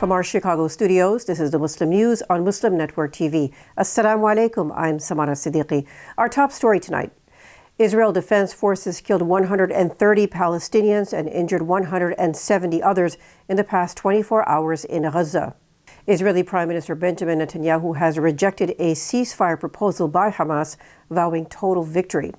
From our Chicago studios, this is the Muslim News on Muslim Network TV. Assalamu alaikum, I'm Samana Siddiqui. Our top story tonight. Israel Defense Forces killed 130 Palestinians and injured 170 others in the past 24 hours in Gaza. Israeli Prime Minister Benjamin Netanyahu has rejected a ceasefire proposal by Hamas, vowing total victory.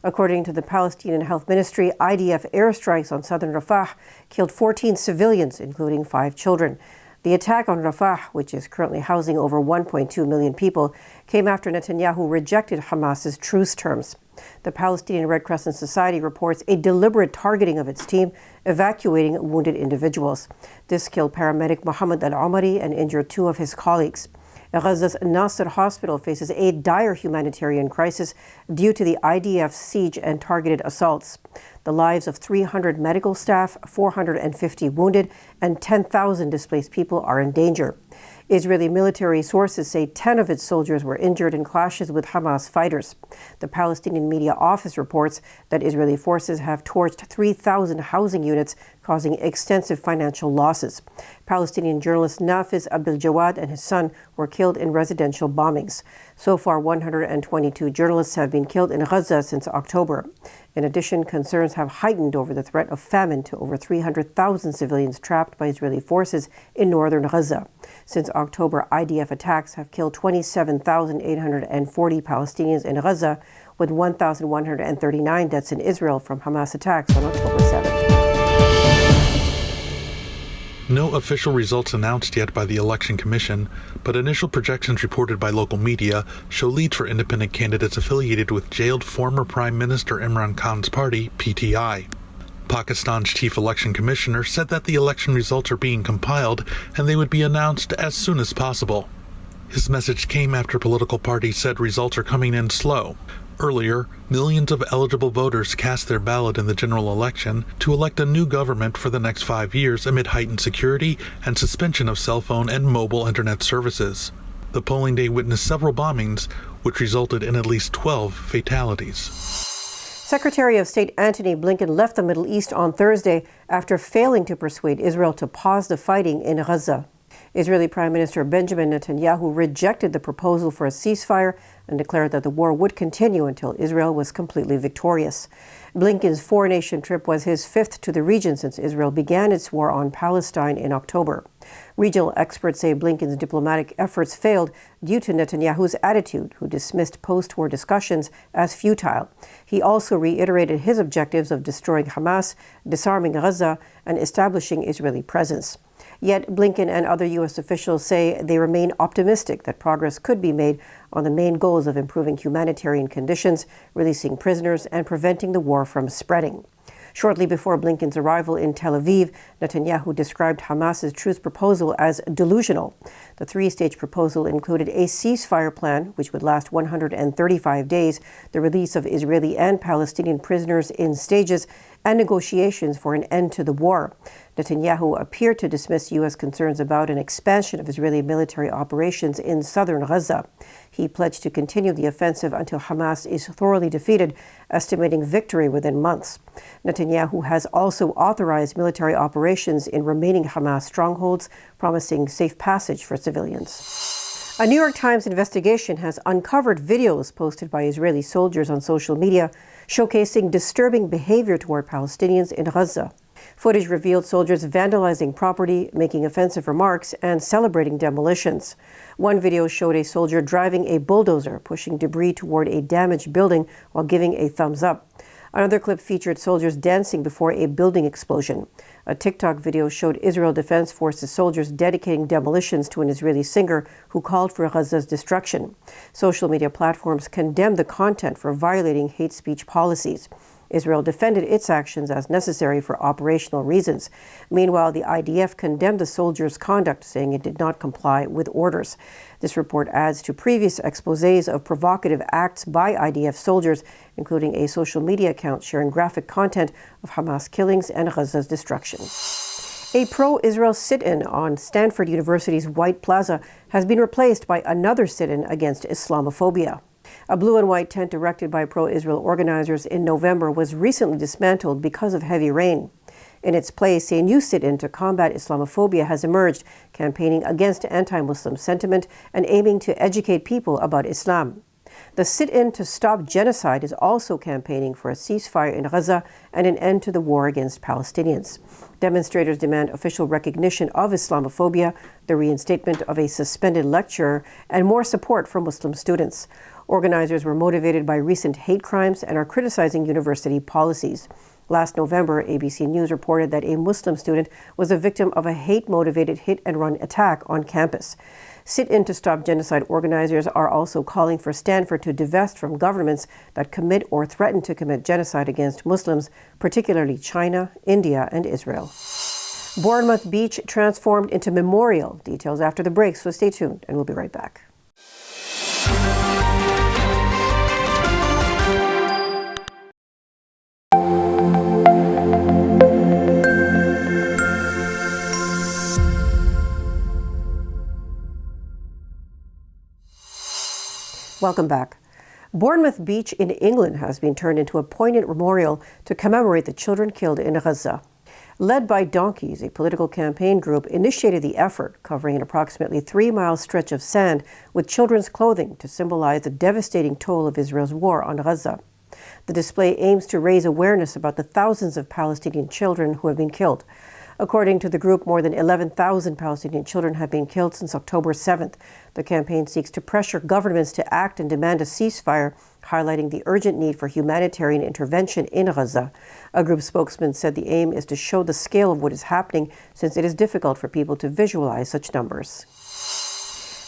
According to the Palestinian Health Ministry, IDF airstrikes on southern Rafah killed 14 civilians, including 5 children. The attack on Rafah, which is currently housing over 1.2 million people, came after Netanyahu rejected Hamas's truce terms. The Palestinian Red Crescent Society reports a deliberate targeting of its team, evacuating wounded individuals. This killed paramedic Mohammed al-Omari and injured 2 of his colleagues. Gaza's Nasser hospital faces a dire humanitarian crisis due to the IDF's siege and targeted assaults. The lives of 300 medical staff, 450 wounded, and 10,000 displaced people are in danger. Israeli military sources say 10 of its soldiers were injured in clashes with Hamas fighters. The Palestinian Media Office reports that Israeli forces have torched 3,000 housing units, causing extensive financial losses. Palestinian journalist Nafiz Abdel-Jawad and his son were killed in residential bombings. So far, 122 journalists have been killed in Gaza since October. In addition, concerns have heightened over the threat of famine to over 300,000 civilians trapped by Israeli forces in northern Gaza. Since October, IDF attacks have killed 27,840 Palestinians in Gaza, with 1,139 deaths in Israel from Hamas attacks on October 7th. No official results announced yet by the Election Commission, but initial projections reported by local media show leads for independent candidates affiliated with jailed former Prime Minister Imran Khan's party, PTI. Pakistan's chief election commissioner said that the election results are being compiled and they would be announced as soon as possible. His message came after political parties said results are coming in slow. Earlier, millions of eligible voters cast their ballot in the general election to elect a new government for the next 5 years amid heightened security and suspension of cell phone and mobile internet services. The polling day witnessed several bombings, which resulted in at least 12 fatalities. Secretary of State Antony Blinken left the Middle East on Thursday after failing to persuade Israel to pause the fighting in Gaza. Israeli Prime Minister Benjamin Netanyahu rejected the proposal for a ceasefire and declared that the war would continue until Israel was completely victorious. Blinken's 4-nation trip was his 5th to the region since Israel began its war on Palestine in October. Regional experts say Blinken's diplomatic efforts failed due to Netanyahu's attitude, who dismissed post-war discussions as futile. He also reiterated his objectives of destroying Hamas, disarming Gaza, and establishing Israeli presence. Yet Blinken and other U.S. officials say they remain optimistic that progress could be made on the main goals of improving humanitarian conditions, releasing prisoners, and preventing the war from spreading. Shortly before Blinken's arrival in Tel Aviv, Netanyahu described Hamas's truce proposal as delusional. The 3-stage proposal included a ceasefire plan, which would last 135 days, the release of Israeli and Palestinian prisoners in stages, and negotiations for an end to the war. Netanyahu appeared to dismiss U.S. concerns about an expansion of Israeli military operations in southern Gaza. He pledged to continue the offensive until Hamas is thoroughly defeated, estimating victory within months. Netanyahu has also authorized military operations in remaining Hamas strongholds, promising safe passage for civilians. A New York Times investigation has uncovered videos posted by Israeli soldiers on social media showcasing disturbing behavior toward Palestinians in Gaza. Footage revealed soldiers vandalizing property, making offensive remarks, and celebrating demolitions. One video showed a soldier driving a bulldozer, pushing debris toward a damaged building while giving a thumbs up. Another clip featured soldiers dancing before a building explosion. A TikTok video showed Israel Defense Forces soldiers dedicating demolitions to an Israeli singer who called for Gaza's destruction. Social media platforms condemned the content for violating hate speech policies. Israel defended its actions as necessary for operational reasons. Meanwhile, the IDF condemned the soldiers' conduct, saying it did not comply with orders. This report adds to previous exposés of provocative acts by IDF soldiers, including a social media account sharing graphic content of Hamas killings and Gaza's destruction. A pro-Israel sit-in on Stanford University's White Plaza has been replaced by another sit-in against Islamophobia. A blue and white tent erected by pro-Israel organizers in November was recently dismantled because of heavy rain. In its place, a new sit-in to combat Islamophobia has emerged, campaigning against anti-Muslim sentiment and aiming to educate people about Islam. The sit-in to stop genocide is also campaigning for a ceasefire in Gaza and an end to the war against Palestinians. Demonstrators demand official recognition of Islamophobia, the reinstatement of a suspended lecturer, and more support for Muslim students. Organizers were motivated by recent hate crimes and are criticizing university policies. Last November, ABC News reported that a Muslim student was a victim of a hate-motivated hit-and-run attack on campus. Sit-in to stop genocide organizers are also calling for Stanford to divest from governments that commit or threaten to commit genocide against Muslims, particularly China, India, and Israel. Bournemouth Beach transformed into memorial. Details after the break, so stay tuned, and we'll be right back. Welcome back. Bournemouth Beach in England has been turned into a poignant memorial to commemorate the children killed in Gaza. Led by Donkeys, a political campaign group initiated the effort, covering an approximately 3-mile stretch of sand with children's clothing to symbolize the devastating toll of Israel's war on Gaza. The display aims to raise awareness about the thousands of Palestinian children who have been killed. According to the group, more than 11,000 Palestinian children have been killed since October 7th. The campaign seeks to pressure governments to act and demand a ceasefire, highlighting the urgent need for humanitarian intervention in Gaza. A group spokesman said the aim is to show the scale of what is happening, since it is difficult for people to visualize such numbers.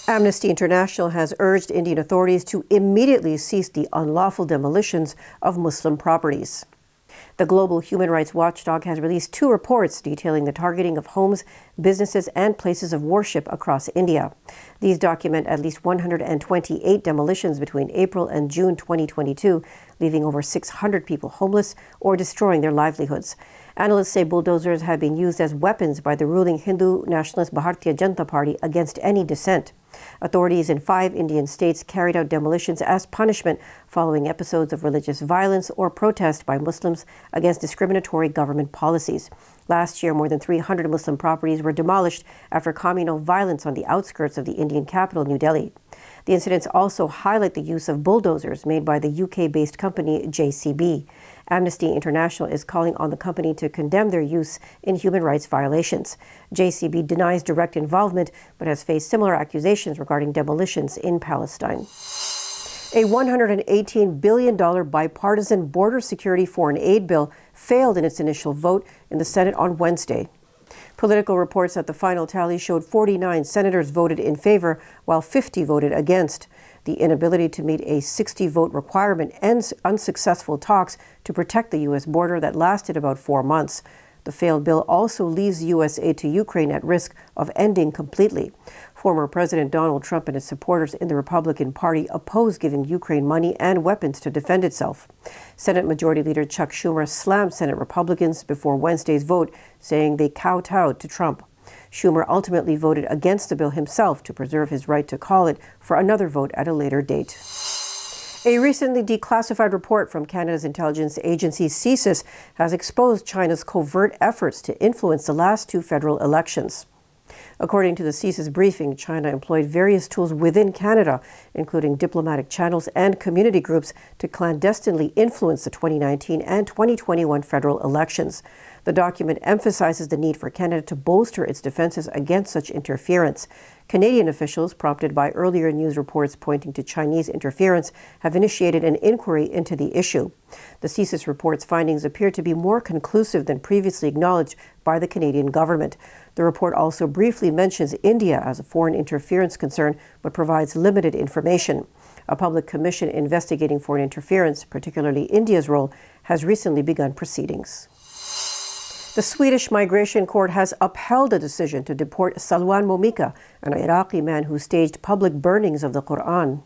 Amnesty International has urged Indian authorities to immediately cease the unlawful demolitions of Muslim properties. The global human rights watchdog has released 2 reports detailing the targeting of homes, businesses, and places of worship across India. These document at least 128 demolitions between April and June 2022, leaving over 600 people homeless or destroying their livelihoods. Analysts say bulldozers have been used as weapons by the ruling Hindu nationalist Bharatiya Janata Party against any dissent. Authorities in 5 Indian states carried out demolitions as punishment following episodes of religious violence or protest by Muslims against discriminatory government policies. Last year, more than 300 Muslim properties were demolished after communal violence on the outskirts of the Indian capital, New Delhi. The incidents also highlight the use of bulldozers made by the UK-based company JCB. Amnesty International is calling on the company to condemn their use in human rights violations. JCB denies direct involvement, but has faced similar accusations regarding demolitions in Palestine. A $118 billion bipartisan border security foreign aid bill failed in its initial vote in the Senate on Wednesday. Political reports at the final tally showed 49 senators voted in favor, while 50 voted against. The inability to meet a 60-vote requirement ends unsuccessful talks to protect the U.S. border that lasted about 4 months. The failed bill also leaves U.S. aid to Ukraine at risk of ending completely. Former President Donald Trump and his supporters in the Republican Party oppose giving Ukraine money and weapons to defend itself. Senate Majority Leader Chuck Schumer slammed Senate Republicans before Wednesday's vote, saying they kowtowed to Trump. Schumer ultimately voted against the bill himself to preserve his right to call it for another vote at a later date. A recently declassified report from Canada's intelligence agency CSIS has exposed China's covert efforts to influence the last 2 federal elections. According to the CSIS briefing, China employed various tools within Canada, including diplomatic channels and community groups, to clandestinely influence the 2019 and 2021 federal elections. The document emphasizes the need for Canada to bolster its defenses against such interference. Canadian officials, prompted by earlier news reports pointing to Chinese interference, have initiated an inquiry into the issue. The CSIS report's findings appear to be more conclusive than previously acknowledged by the Canadian government. The report also briefly mentions India as a foreign interference concern, but provides limited information. A public commission investigating foreign interference, particularly India's role, has recently begun proceedings. The Swedish Migration Court has upheld a decision to deport Salwan Momika, an Iraqi man who staged public burnings of the Quran.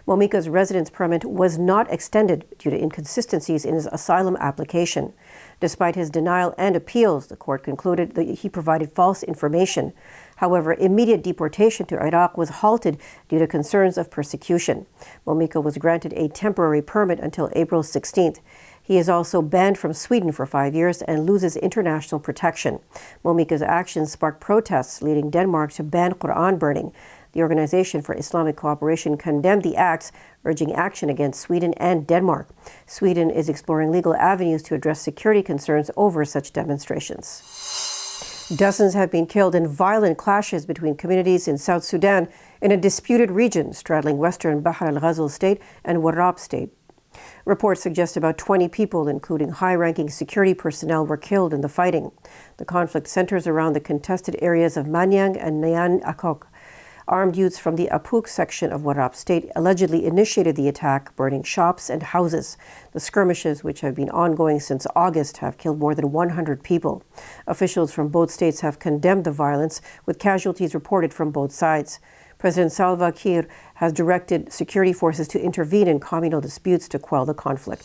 Momika's residence permit was not extended due to inconsistencies in his asylum application. Despite his denial and appeals, the court concluded that he provided false information. However, immediate deportation to Iraq was halted due to concerns of persecution. Momika was granted a temporary permit until April 16th. He is also banned from Sweden for 5 years and loses international protection. Momika's actions sparked protests, leading Denmark to ban Quran burning. The Organization for Islamic Cooperation condemned the acts, urging action against Sweden and Denmark. Sweden is exploring legal avenues to address security concerns over such demonstrations. Dozens have been killed in violent clashes between communities in South Sudan in a disputed region straddling western Bahr al-Ghazal state and Warrab state. Reports suggest about 20 people, including high-ranking security personnel, were killed in the fighting. The conflict centers around the contested areas of Manyang and Nyan Akok. Armed youths from the Apuk section of Warrab state allegedly initiated the attack, burning shops and houses. The skirmishes, which have been ongoing since August, have killed more than 100 people. Officials from both states have condemned the violence, with casualties reported from both sides. President Salva Kiir has directed security forces to intervene in communal disputes to quell the conflict.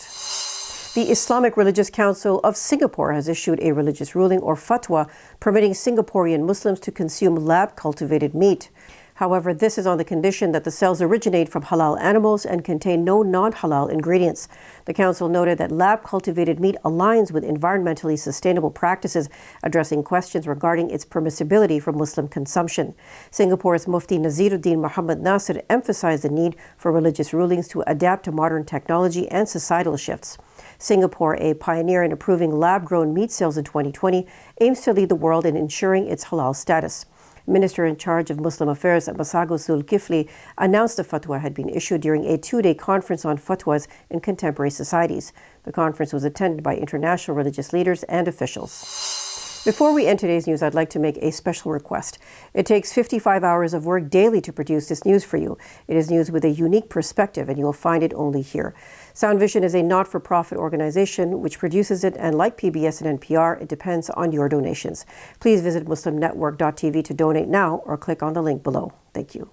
The Islamic Religious Council of Singapore has issued a religious ruling, or fatwa, permitting Singaporean Muslims to consume lab-cultivated meat. However, this is on the condition that the cells originate from halal animals and contain no non-halal ingredients. The council noted that lab-cultivated meat aligns with environmentally sustainable practices, addressing questions regarding its permissibility for Muslim consumption. Singapore's Mufti Naziruddin Muhammad Nasir emphasized the need for religious rulings to adapt to modern technology and societal shifts. Singapore, a pioneer in approving lab-grown meat sales in 2020, aims to lead the world in ensuring its halal status. Minister in charge of Muslim Affairs Massago Zulkifli announced the fatwa had been issued during a 2-day conference on fatwas in contemporary societies. The conference was attended by international religious leaders and officials. Before we end today's news, I'd like to make a special request. It takes 55 hours of work daily to produce this news for you. It is news with a unique perspective, and you'll find it only here. Sound Vision is a not-for-profit organization which produces it, and like PBS and NPR, it depends on your donations. Please visit muslimnetwork.tv to donate now or click on the link below. Thank you.